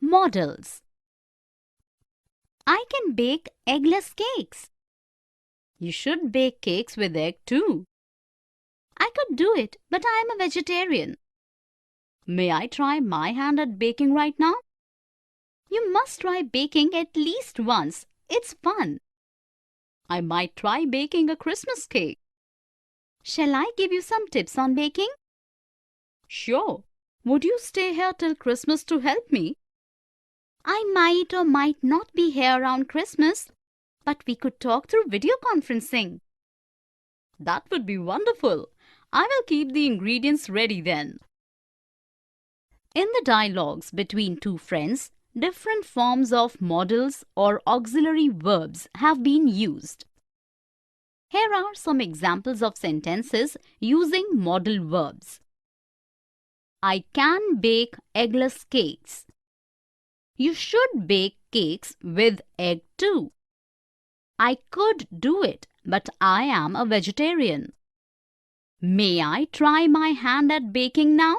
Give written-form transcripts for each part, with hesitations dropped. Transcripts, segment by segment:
Modals. I can bake eggless cakes. You should bake cakes with egg too. I could do it, but I am a vegetarian. May I try my hand at baking right now? You must try baking at least once. It's fun. I might try baking a Christmas cake. Shall I give you some tips on baking? Sure. Would you stay here till Christmas to help me? I might or might not be here around Christmas, but we could talk through video conferencing. That would be wonderful. I will keep the ingredients ready then. In the dialogues between two friends, different forms of modals or auxiliary verbs have been used. Here are some examples of sentences using modal verbs. I can bake eggless cakes. You should bake cakes with egg too. I could do it, but I am a vegetarian. May I try my hand at baking now?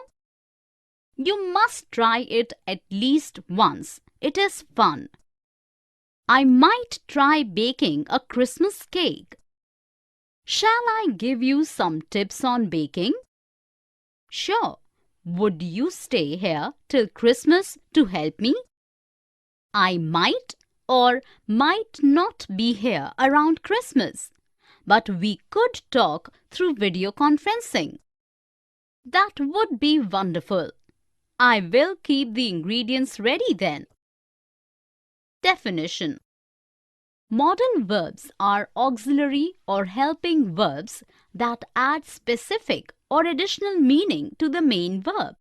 You must try it at least once. It is fun. I might try baking a Christmas cake. Shall I give you some tips on baking? Sure. Would you stay here till Christmas to help me? I might or might not be here around Christmas, but we could talk through video conferencing. That would be wonderful. I will keep the ingredients ready then. Definition. Modal verbs are auxiliary or helping verbs that add specific or additional meaning to the main verb.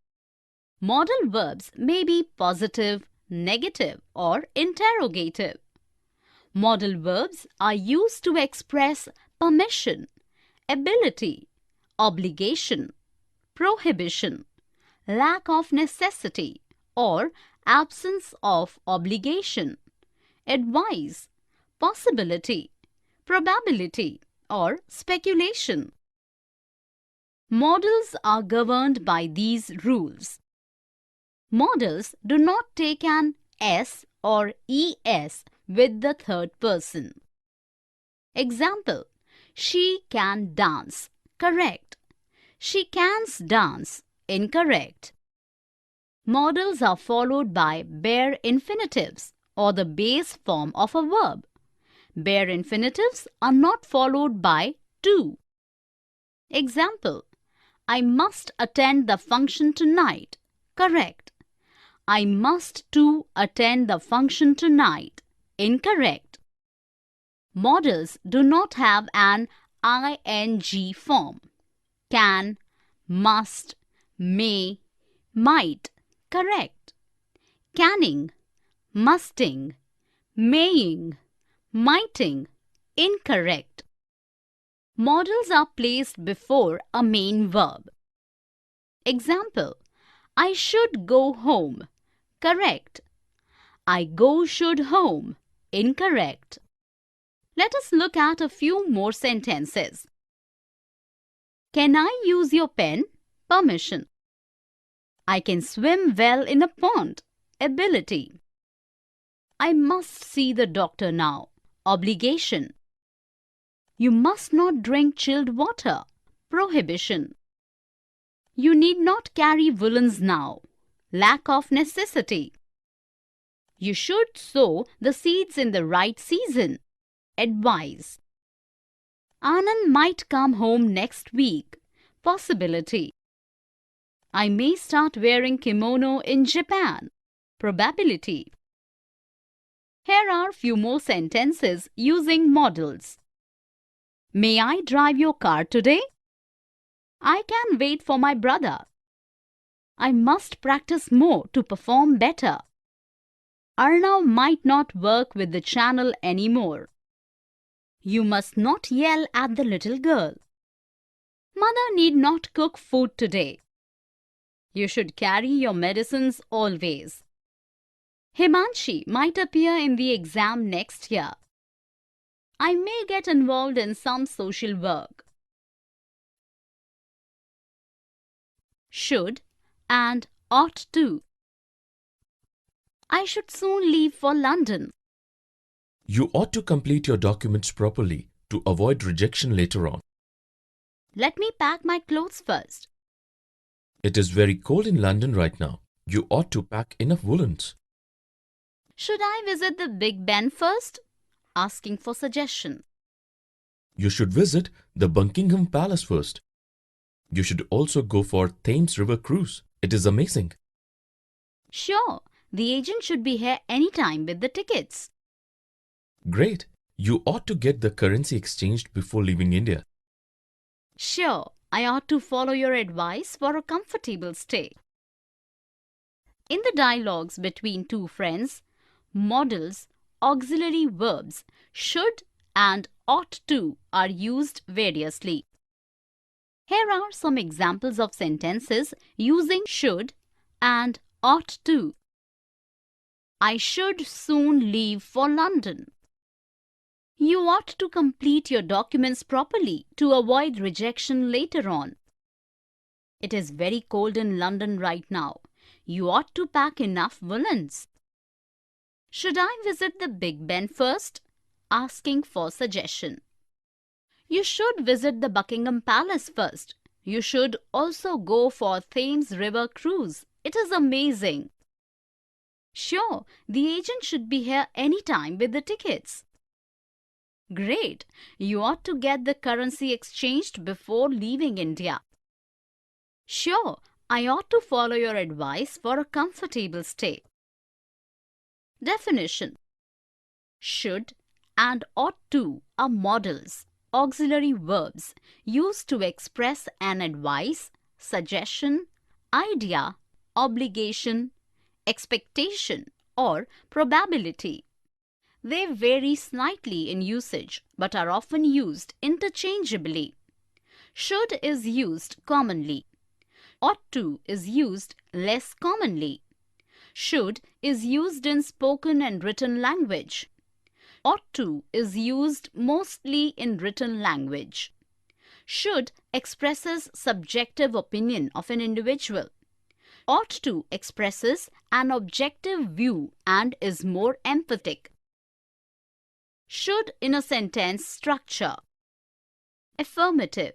Modal verbs may be positive, negative, or interrogative. Modal verbs are used to express permission, ability, obligation, prohibition, lack of necessity, or absence of obligation, advice, possibility, probability, or speculation. Modals are governed by these rules. Modals do not take an S or ES with the third person. Example, she can dance. Correct. She can's dance. Incorrect. Modals are followed by bare infinitives or the base form of a verb. Bare infinitives are not followed by to. Example, I must attend the function tonight. Correct. I must too attend the function tonight. Incorrect. Modals do not have an ing form. Can, must, may, might. Correct. Canning, musting, maying, mighting. Incorrect. Modals are placed before a main verb. Example, I should go home. Correct. I go should home. Incorrect. Let us look at a few more sentences. Can I use your pen? Permission. I can swim well in a pond. Ability. I must see the doctor now. Obligation. You must not drink chilled water. Prohibition. You need not carry woolens now. Lack of necessity. You should sow the seeds in the right season. Advice. Anand might come home next week. Possibility. I may start wearing kimono in Japan. Probability. Here are few more sentences using modals. May I drive your car today? I can wait for my brother. I must practice more to perform better. Arnav might not work with the channel anymore. You must not yell at the little girl. Mother need not cook food today. You should carry your medicines always. Himanshi might appear in the exam next year. I may get involved in some social work. Should and ought to. I should soon leave for London. You ought to complete your documents properly to avoid rejection later on. Let me pack my clothes first. It is very cold in London right now. You ought to pack enough woolens. Should I visit the Big Ben first? Asking for suggestion. You should visit the Buckingham Palace first. You should also go for Thames River cruise. It is amazing. Sure, the agent should be here anytime with the tickets. Great. You ought to get the currency exchanged before leaving India. Sure, I ought to follow your advice for a comfortable stay. In the dialogues between two friends, modals, auxiliary verbs should and ought to are used variously. Here are some examples of sentences using should and ought to. I should soon leave for London. You ought to complete your documents properly to avoid rejection later on. It is very cold in London right now. You ought to pack enough woolens. Should I visit the Big Ben first? Asking for suggestion. You should visit the Buckingham Palace first. You should also go for Thames River cruise. It is amazing. Sure, the agent should be here anytime with the tickets. Great, you ought to get the currency exchanged before leaving India. Sure, I ought to follow your advice for a comfortable stay. Definition: should and ought to are modals, auxiliary verbs used to express an advice, suggestion, idea, obligation, expectation, or probability. They vary slightly in usage but are often used interchangeably. Should is used commonly. Ought to is used less commonly. Should is used in spoken and written language. Ought to is used mostly in written language. Should expresses subjective opinion of an individual. Ought to expresses an objective view and is more emphatic. Should in a sentence structure. Affirmative.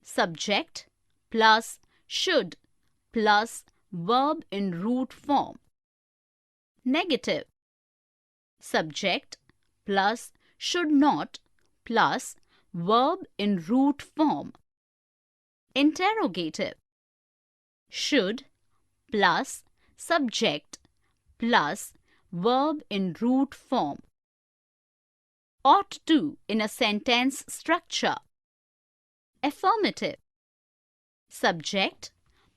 Subject plus should plus verb in root form. Negative. Subject plus should not plus verb in root form. Interrogative. Should plus subject plus verb in root form. Ought to in a sentence structure. Affirmative. Subject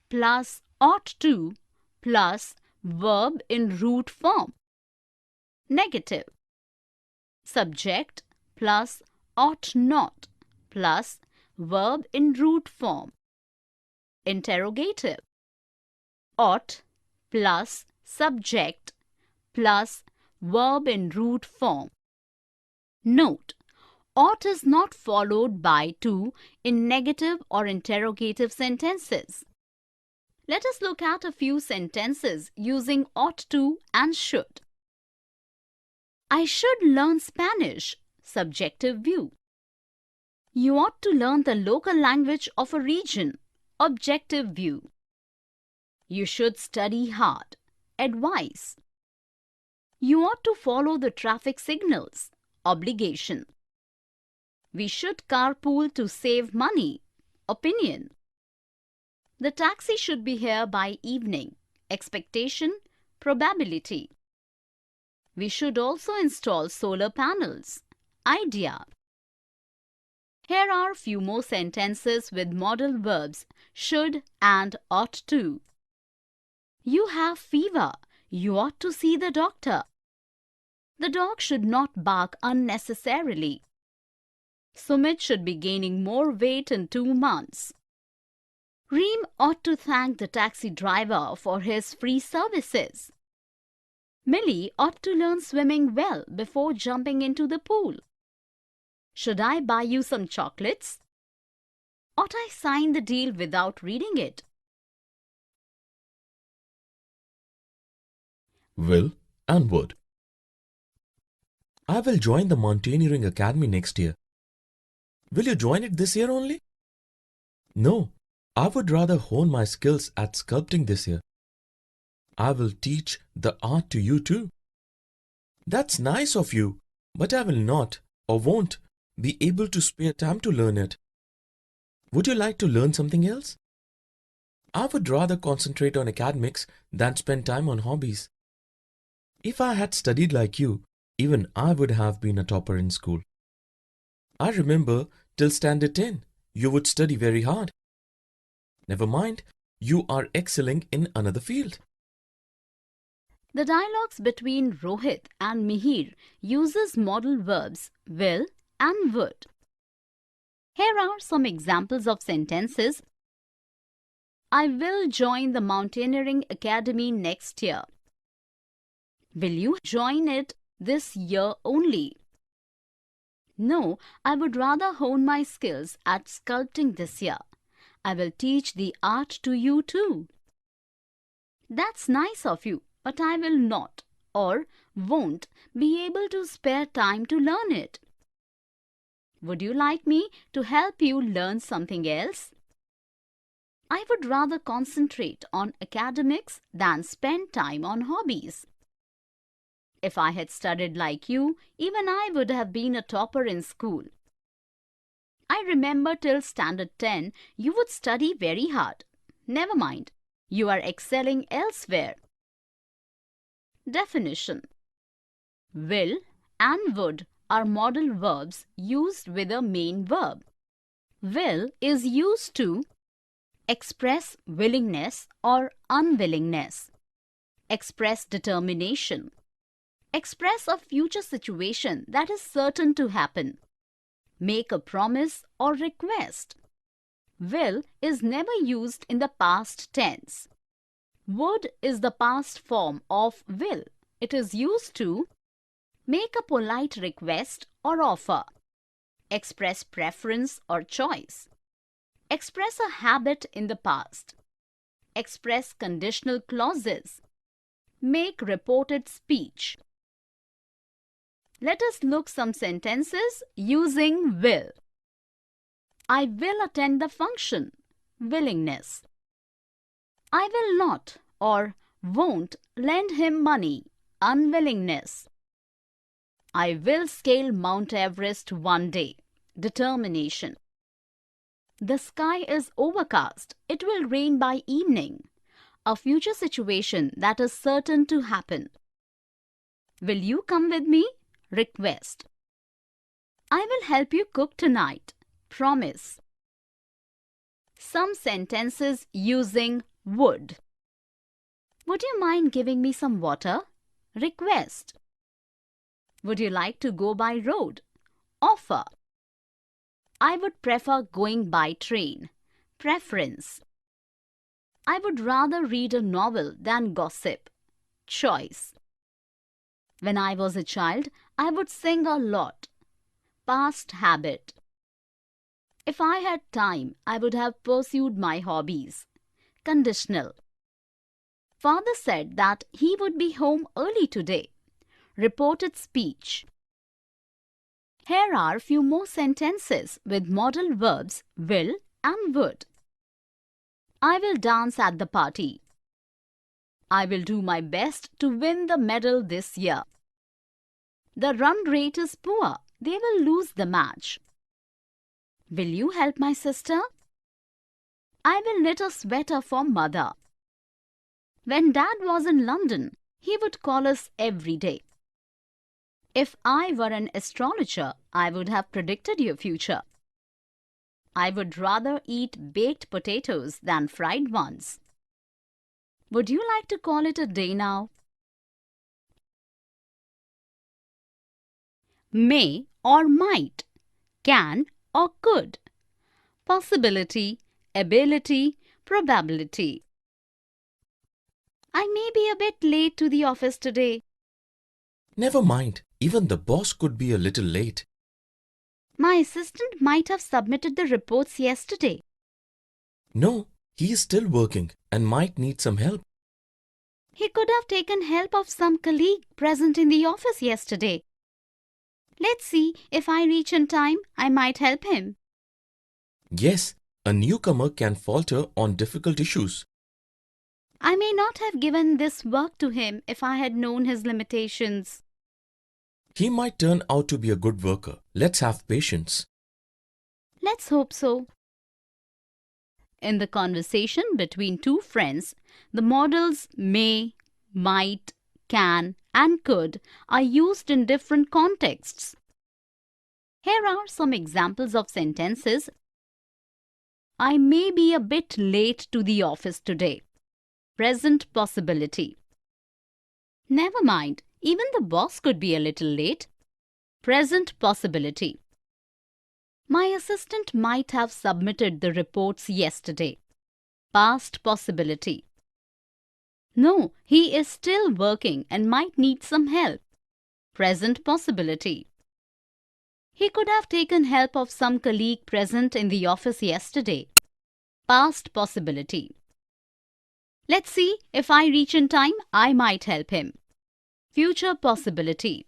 plus ought to plus verb in root form. Negative. Subject plus ought not plus verb in root form. Interrogative. Ought plus subject plus verb in root form. Note: ought is not followed by to in negative or interrogative sentences. Let us look at a few sentences using ought to and should. I should learn Spanish. Subjective view. You ought to learn the local language of a region. Objective view. You should study hard. Advice. You ought to follow the traffic signals. Obligation. We should carpool to save money. Opinion. The taxi should be here by evening. Expectation, probability. We should also install solar panels. Idea. Here are a few more sentences with modal verbs should and ought to. You have fever. You ought to see the doctor. The dog should not bark unnecessarily. Sumit should be gaining more weight in 2 months. Reem ought to thank the taxi driver for his free services. Millie ought to learn swimming well before jumping into the pool. Should I buy you some chocolates? Ought I sign the deal without reading it? will and would. I will join the Mountaineering Academy next year. Will you join it this year only? No, I would rather hone my skills at sculpting this year. I will teach the art to you too. That's nice of you, but I will not or won't be able to spare time to learn it. Would you like to learn something else? I would rather concentrate on academics than spend time on hobbies. If I had studied like you, even I would have been a topper in school. I remember till standard 10, you would study very hard. Never mind, you are excelling in another field. The dialogues between Rohit and Mihir uses modal verbs will and would. Here are some examples of sentences. I will join the Mountaineering Academy next year. Will you join it this year only? No, I would rather hone my skills at sculpting this year. I will teach the art to you too. That's nice of you, but I will not or won't be able to spare time to learn it. Would you like me to help you learn something else? I would rather concentrate on academics than spend time on hobbies. If I had studied like you, even I would have been a topper in school. I remember till standard 10, you would study very hard. Never mind, you are excelling elsewhere. Definition: will and would are modal verbs used with a main verb. Will is used to express willingness or unwillingness, express determination, express a future situation that is certain to happen, make a promise or request. Will is never used in the past tense. Would is the past form of will. It is used to make a polite request or offer, express preference or choice, express a habit in the past, express conditional clauses, make reported speech. Let us look some sentences using will. I will attend the function. Willingness. I will not or won't lend him money. Unwillingness. I will scale Mount Everest one day. Determination. The sky is overcast. It will rain by evening. A future situation that is certain to happen. Will you come with me? Request. I will help you cook tonight. Promise. Some sentences using would. Would you mind giving me some water? Request. Would you like to go by road? Offer. I would prefer going by train. Preference. I would rather read a novel than gossip. Choice. When I was a child, I would sing a lot. Past habit. If I had time, I would have pursued my hobbies. Conditional. Father said that he would be home early today. Reported speech. Here are few more sentences with modal verbs will and would. I will dance at the party. I will do my best to win the medal this year. The run rate is poor. They will lose the match. Will you help my sister? I will knit a sweater for mother. When Dad was in London, he would call us every day. If I were an astrologer, I would have predicted your future. I would rather eat baked potatoes than fried ones. Would you like to call it a day now? May or might, can or could, possibility, ability, probability. I may be a bit late to the office today. Never mind, even the boss could be a little late. My assistant might have submitted the reports yesterday. No, he is still working and might need some help. He could have taken help of some colleague present in the office yesterday. Let's see, if I reach in time, I might help him. Yes, a newcomer can falter on difficult issues. I may not have given this work to him if I had known his limitations. He might turn out to be a good worker. Let's have patience. Let's hope so. In the conversation between two friends, the modals may, might, can, and could are used in different contexts. Here are some examples of sentences. I may be a bit late to the office today. Present possibility. Never mind, even the boss could be a little late. Present possibility. My assistant might have submitted the reports yesterday. Past possibility. No, he is still working and might need some help. Present possibility. He could have taken help of some colleague present in the office yesterday. Past possibility. Let's see, if I reach in time, I might help him. Future possibility.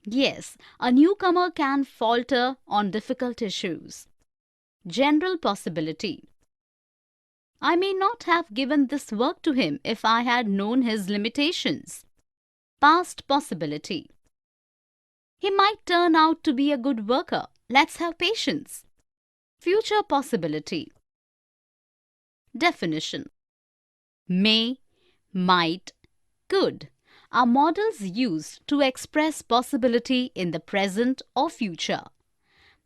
Yes, a newcomer can falter on difficult issues. General possibility. I may not have given this work to him if I had known his limitations. Past possibility. He might turn out to be a good worker. Let's have patience. Future possibility. Definition. May, might, could are modals used to express possibility in the present or future.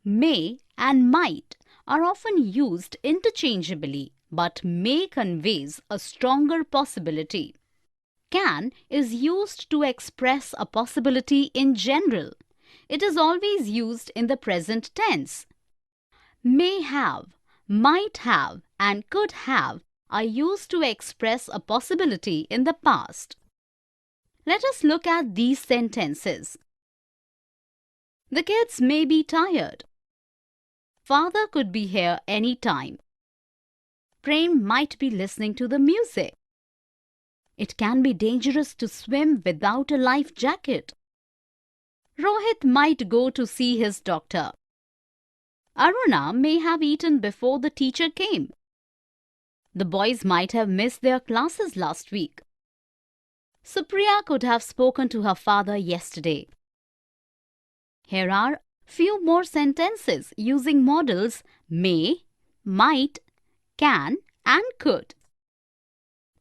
May and might are often used interchangeably, but may conveys a stronger possibility. Can is used to express a possibility in general. It is always used in the present tense. May have, might have, and could have are used to express a possibility in the past. Let us look at these sentences. The kids may be tired. Father could be here any time. Prem might be listening to the music. It can be dangerous to swim without a life jacket. Rohit might go to see his doctor. Aruna may have eaten before the teacher came. The boys might have missed their classes last week. Supriya could have spoken to her father yesterday. Here are few more sentences using modals may, might, can, and could.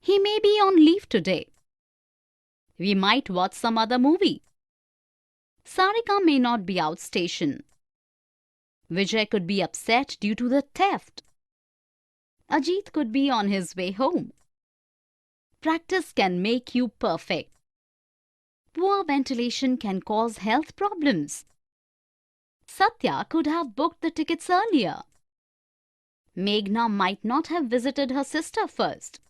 He may be on leave today. We might watch some other movie. Sarika may not be outstation. Vijay could be upset due to the theft. Ajit could be on his way home. Practice can make you perfect. Poor ventilation can cause health problems. Satya could have booked the tickets earlier. Meghna might not have visited her sister first.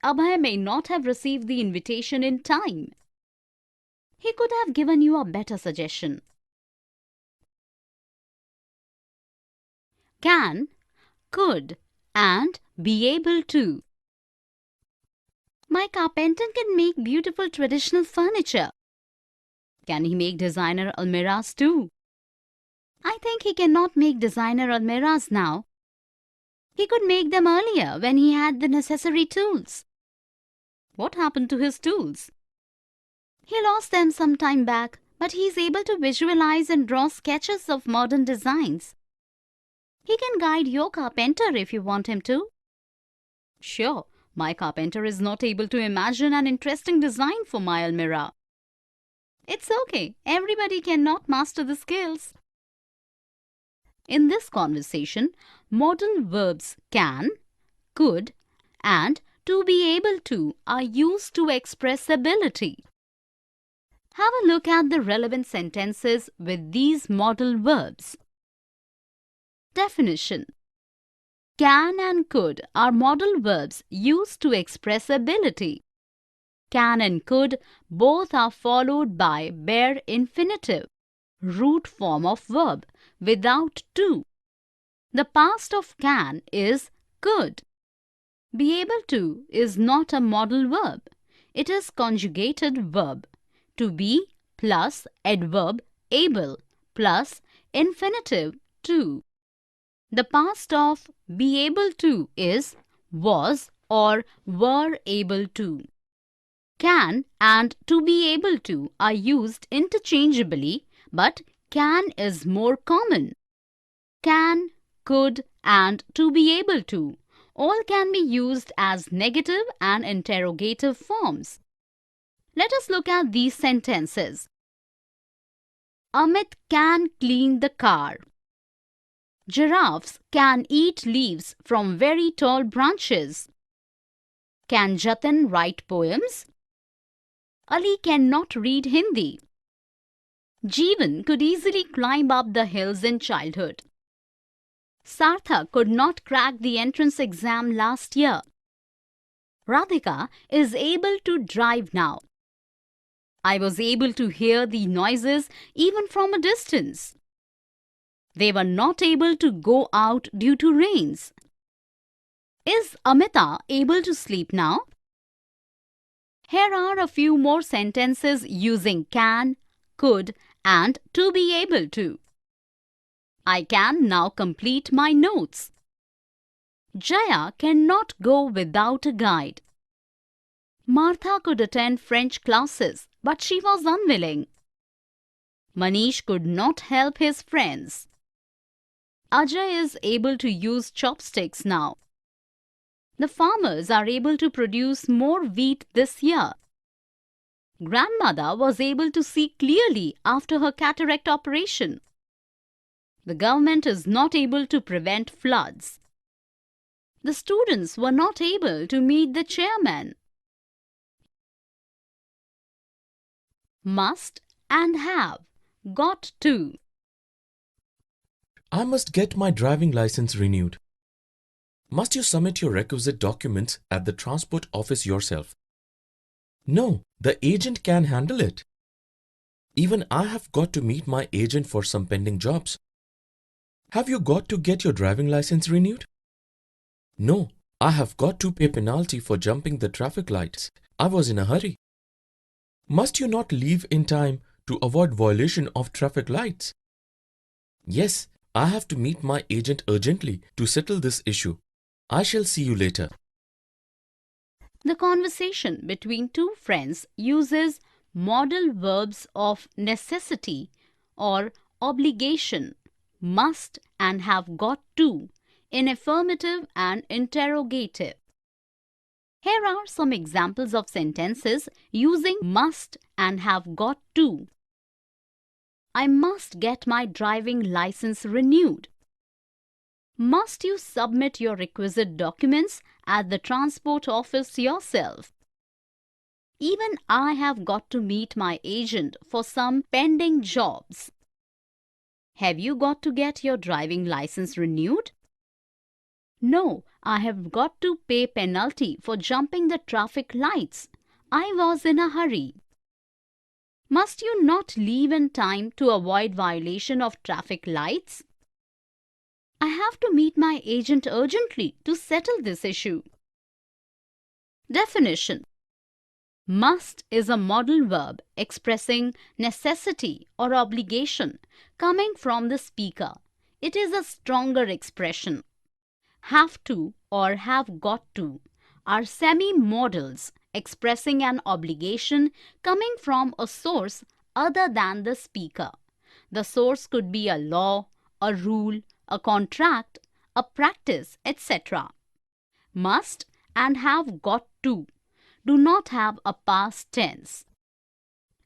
Abhay may not have received the invitation in time. He could have given you a better suggestion. Can, could, and be able to. My carpenter can make beautiful traditional furniture. Can he make designer almirahs too? I think he cannot make designer almirahs now. He could make them earlier when he had the necessary tools. What happened to his tools? He lost them some time back, but he is able to visualize and draw sketches of modern designs. He can guide your carpenter if you want him to. Sure, my carpenter is not able to imagine an interesting design for my almirah. It's okay, everybody cannot master the skills. In this conversation, modal verbs can, could, and to be able to are used to express ability. Have a look at the relevant sentences with these modal verbs. Definition. Can and could are modal verbs used to express ability. Can and could both are followed by bare infinitive, root form of verb, without to. The past of can is could. Be able to is not a modal verb. It is conjugated verb. To be plus adverb able plus infinitive to. The past of be able to is was or were able to. Can and to be able to are used interchangeably, but can is more common. Can, could, and to be able to all can be used as negative and interrogative forms. Let us look at these sentences. Amit can clean the car. Giraffes can eat leaves from very tall branches. Can Jatin write poems? Ali cannot read Hindi. Jeevan could easily climb up the hills in childhood. Sartha could not crack the entrance exam last year. Radhika is able to drive now. I was able to hear the noises even from a distance. They were not able to go out due to rains. Is Amita able to sleep now? Here are a few more sentences using can, could, and to be able to. I can now complete my notes. Jaya cannot go without a guide. Martha could attend French classes, but she was unwilling. Manish could not help his friends. Ajay is able to use chopsticks now. The farmers are able to produce more wheat this year. Grandmother was able to see clearly after her cataract operation. The government is not able to prevent floods. The students were not able to meet the chairman. Must and have, got to. I must get my driving license renewed. Must you submit your requisite documents at the transport office yourself? No, the agent can handle it. Even I have got to meet my agent for some pending jobs. Have you got to get your driving license renewed? No, I have got to pay penalty for jumping the traffic lights. I was in a hurry. Must you not leave in time to avoid violation of traffic lights? Yes, I have to meet my agent urgently to settle this issue. I shall see you later. The conversation between two friends uses modal verbs of necessity or obligation, must and have got to, in affirmative and interrogative. Here are some examples of sentences using must and have got to. I must get my driving license renewed. Must you submit your requisite documents at the transport office yourself? Even I have got to meet my agent for some pending jobs. Have you got to get your driving license renewed? No, I have got to pay penalty for jumping the traffic lights. I was in a hurry. Must you not leave in time to avoid violation of traffic lights? I have to meet my agent urgently to settle this issue. Definition. Must is a modal verb expressing necessity or obligation coming from the speaker. It is a stronger expression. Have to or have got to are semi-modals expressing an obligation coming from a source other than the speaker. The source could be a law, a rule, a contract, a practice, etc. Must and have got to do not have a past tense.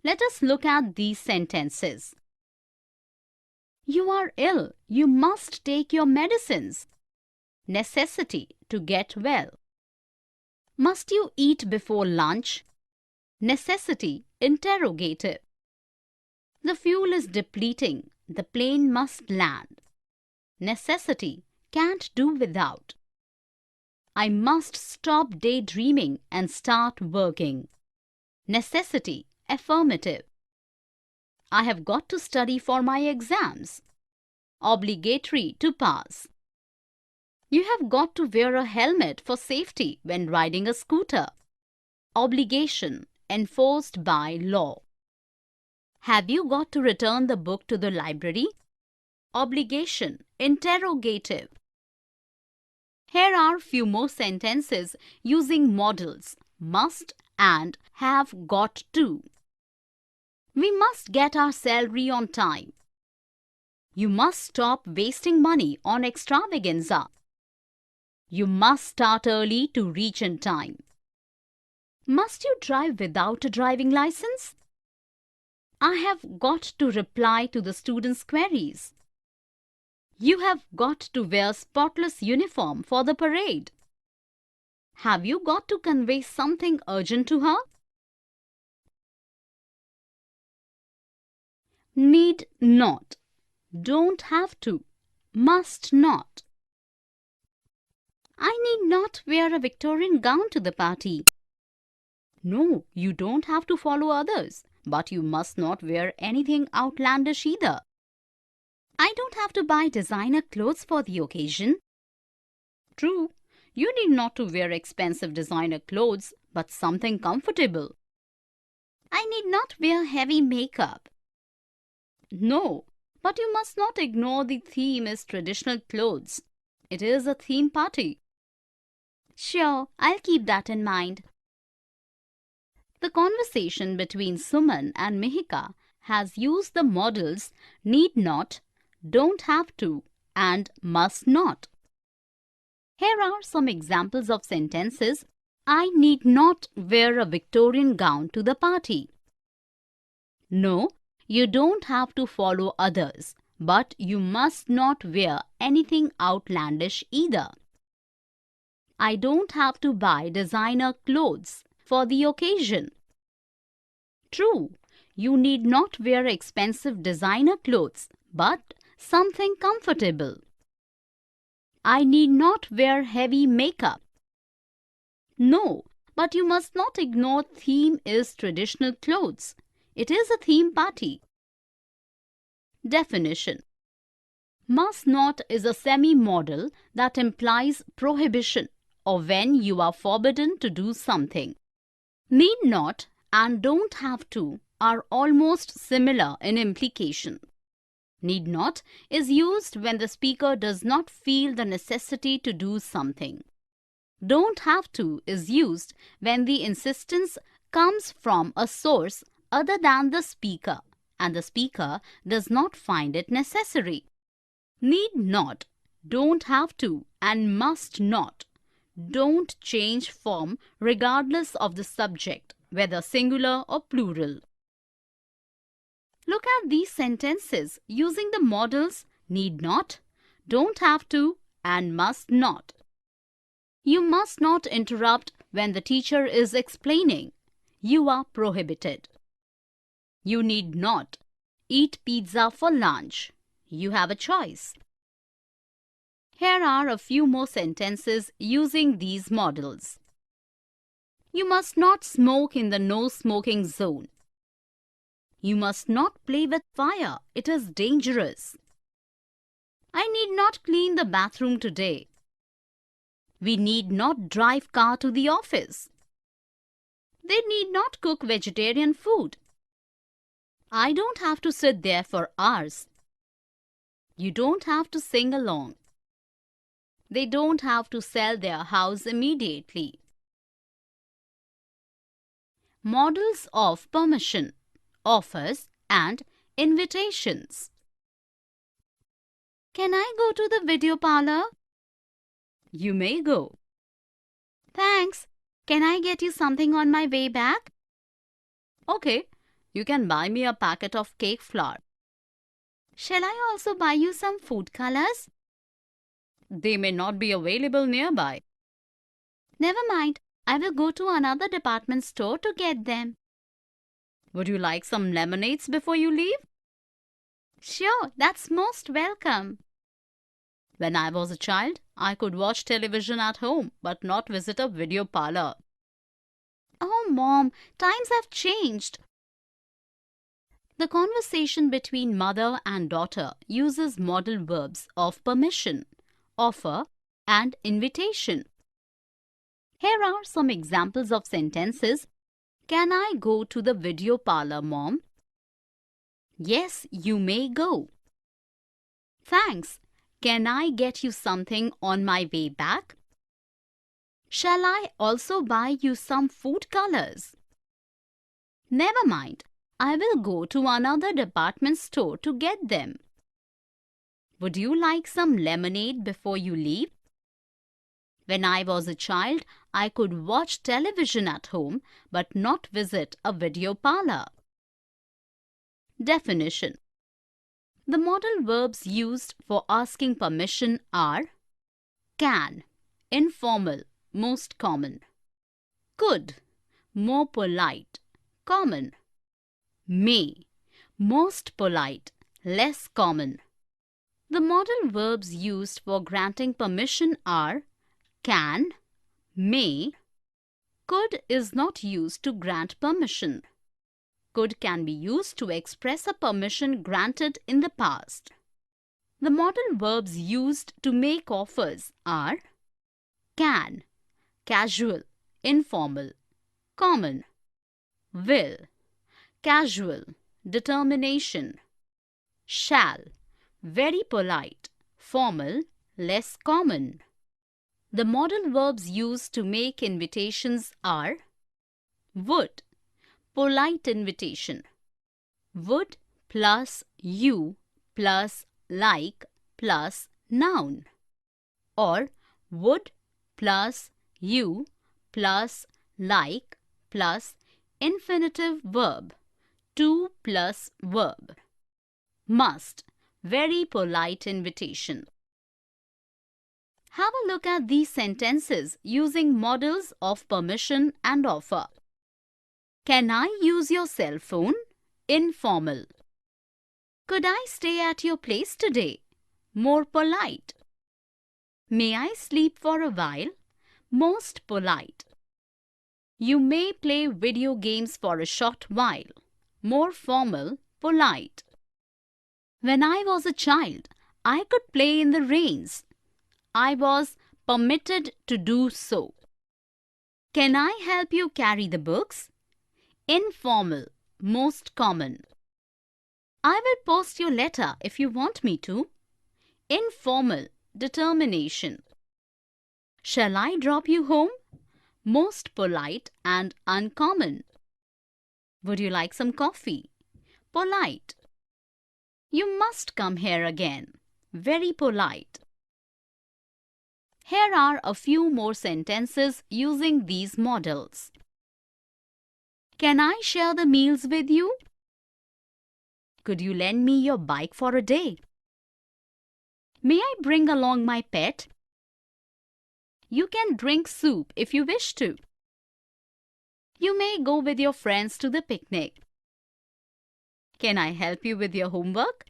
Let us look at these sentences. You are ill. You must take your medicines. Necessity to get well. Must you eat before lunch? Necessity interrogative. The fuel is depleting. The plane must land. Necessity can't do without. I must stop daydreaming and start working. Necessity affirmative. I have got to study for my exams. Obligatory to pass. You have got to wear a helmet for safety when riding a scooter. Obligation enforced by law. Have you got to return the book to the library? Obligation interrogative. Here are few more sentences using modals must and have got to. We must get our salary on time. You must stop wasting money on extravaganza. You must start early to reach in time. Must you drive without a driving license? I have got to reply to the students' queries. You have got to wear spotless uniform for the parade. Have you got to convey something urgent to her? Need not. Don't have to. Must not. I need not wear a Victorian gown to the party. No, you don't have to follow others, but you must not wear anything outlandish either. I don't have to buy designer clothes for the occasion. True, you need not to wear expensive designer clothes, but something comfortable. I need not wear heavy makeup. No, but you must not ignore the theme is traditional clothes. It is a theme party. Sure, I'll keep that in mind. The conversation between Suman and Mihika has used the modals need not, don't have to, and must not. Here are some examples of sentences. I need not wear a Victorian gown to the party. No, you don't have to follow others, but you must not wear anything outlandish either. I don't have to buy designer clothes for the occasion. True, you need not wear expensive designer clothes, but something comfortable. I need not wear heavy makeup. No, but you must not ignore theme is traditional clothes. It is a theme party. Definition. Must not is a semi-modal that implies prohibition or when you are forbidden to do something. Need not and don't have to are almost similar in implication. Need not is used when the speaker does not feel the necessity to do something. Don't have to is used when the insistence comes from a source other than the speaker and the speaker does not find it necessary. Need not, don't have to, and must not don't change form regardless of the subject, whether singular or plural. Look at these sentences using the modals need not, don't have to, and must not. You must not interrupt when the teacher is explaining. You are prohibited. You need not eat pizza for lunch. You have a choice. Here are a few more sentences using these modals. You must not smoke in the no smoking zone. You must not play with fire. It is dangerous. I need not clean the bathroom today. We need not drive car to the office. They need not cook vegetarian food. I don't have to sit there for hours. You don't have to sing along. They don't have to sell their house immediately. Modals of permission, offers and invitations. Can I go to the video parlor? You may go. Thanks. Can I get you something on my way back? Okay, you can buy me a packet of cake flour. Shall I also buy you some food colors? They may not be available nearby. Never mind. I will go to another department store to get them. Would you like some lemonades before you leave? Sure, that's most welcome. When I was a child, I could watch television at home but not visit a video parlor. Oh, Mom, times have changed. The conversation between mother and daughter uses modal verbs of permission, offer and invitation. Here are some examples of sentences. Can I go to the video parlor, Mom? Yes, you may go. Thanks. Can I get you something on my way back? Shall I also buy you some food colors? Never mind. I will go to another department store to get them. Would you like some lemonade before you leave? When I was a child, I could watch television at home but not visit a video parlor. Definition. The modal verbs used for asking permission are can, informal, most common; could, more polite, common; may, most polite, less common. The modal verbs used for granting permission are can, may. Could is not used to grant permission. Could can be used to express a permission granted in the past. The modal verbs used to make offers are can, casual, informal, common; will, casual, determination; shall, very polite, formal, less common. The modal verbs used to make invitations are would, polite invitation; would plus you plus like plus noun; or would plus you plus like plus infinitive verb, to plus verb; must, very polite invitation. Have a look at these sentences using modals of permission and offer. Can I use your cell phone? Informal. Could I stay at your place today? More polite. May I sleep for a while? Most polite. You may play video games for a short while. More formal, polite. When I was a child, I could play in the rains. I was permitted to do so. Can I help you carry the books? Informal, most common. I will post your letter if you want me to. Informal, determination. Shall I drop you home? Most polite and uncommon. Would you like some coffee? Polite. You must come here again. Very polite. Here are a few more sentences using these modals. Can I share the meals with you? Could you lend me your bike for a day? May I bring along my pet? You can drink soup if you wish to. You may go with your friends to the picnic. Can I help you with your homework?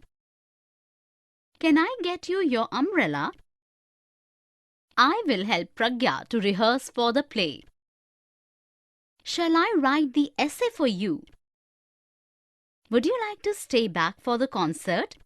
Can I get you your umbrella? I will help Pragya to rehearse for the play. Shall I write the essay for you? Would you like to stay back for the concert?